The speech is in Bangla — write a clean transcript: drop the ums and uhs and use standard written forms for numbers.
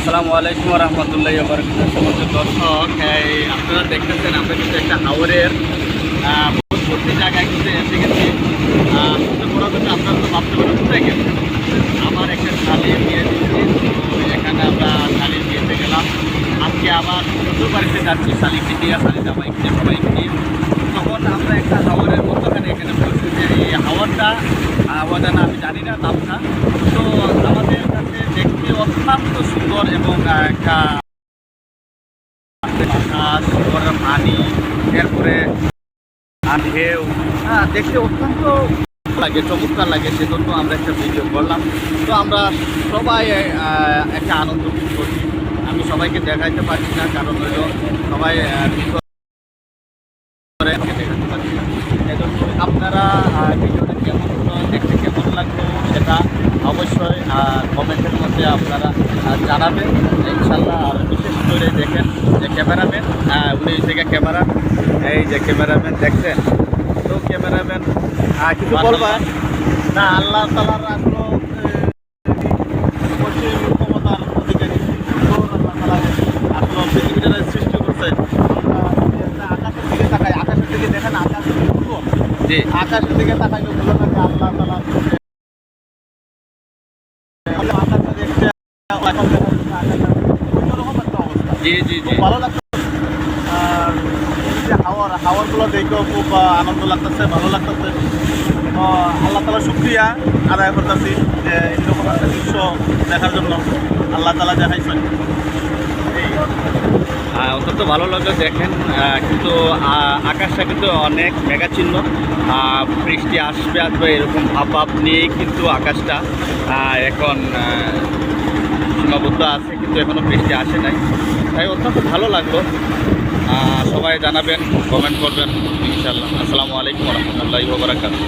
আসসালামু আলাইকুম রহমতুল্লাহ বারাকাতুহু। সমস্ত দর্শক, আপনারা দেখতেছেন আমরা কিন্তু একটা হাওরের পরবর্তী জায়গায় কিন্তু এসে গেছি। বড় কথা আপনারা তো ভাবতে পারেন কোথায় গেছে, আমার একটা শালির বিয়ে দিচ্ছি। তো এখানে আমরা শালির বিয়েতে গেলাম। আজকে আবার শ্বশুর বাড়িতে যাচ্ছি শালিকে নিয়ে, শালি জামাইকে নিয়ে, সবাইকে নিয়ে। তখন আমরা একটা হাওরের মধ্যখানে এখানে বলছি যে এই হাওরটা অজানা, আমি জানি না নামটা। তো আমাদের কাছে দেখতে অত্যন্ত সুন্দর এবং একটা সুন্দর পানি, এরপরে ঢেউ, দেখতে অত্যন্ত লাগে, চমৎকার লাগে। সেজন্য আমরা একটা ভিডিও করলাম। তো আমরা সবাই একটা আনন্দ করছি। আমি সবাইকে দেখাইতে পারছি না, কারণ হলো সবাই দেখাতে পারছি না। এজন্য আপনারা ভিডিওটা কেমন হলো, দেখতে কেমন লাগলো সেটা অবশ্যই কমেন্টের মধ্যে আপনারা জানাবেন ইনশাল্লাহ। আর বিশেষ করে দেখেন যে ক্যামেরাম্যান, উনি থেকে ক্যামেরা, এই যে ক্যামেরাম্যান দেখছেন। তো ক্যামেরাম্যান কিছু বলবা না? আল্লাহ তালার আসলো অবশ্যই ক্ষমতার অধিকারী, আল্লাহ তালা আসলো পৃথিবীটা সৃষ্টি করছে। আকাশের দিকে তাকাই, আকাশের দিকে দেখেন, আকাশ জি, আকাশের দিকে তাকাইলে ভালো লাগে। আল্লাহ তালা আকাশটা দেখতে অন্যরকম একটা অবস্থা। জি জি জি, ভালো লাগছে। আর এই যে হাওয়ারগুলো দেখেও খুব আনন্দ লাগতেছে, ভালো লাগতেছে। আল্লাহ তালা শুক্রিয়া আদায় করতেছি যে এরকম একটা দৃশ্য দেখার জন্য আল্লাহ তালা দেখাইছেন। অত্যন্ত ভালো লাগলো। দেখেন কিন্তু আকাশটা কিন্তু অনেক মেঘাচ্ছিন্ন, বৃষ্টি আসবে আসবে এরকম ভাব নিয়েই কিন্তু আকাশটা এখন সীমাবদ্ধ আছে, কিন্তু এখনও বৃষ্টি আসে নাই। তাই অত্যন্ত ভালো লাগলো। সবাই জানাবেন, কমেন্ট করবেন ইনশাআল্লাহ। আসসালামু আলাইকুম রহমতুল্লাহি ওয়া বারাকাতুহু।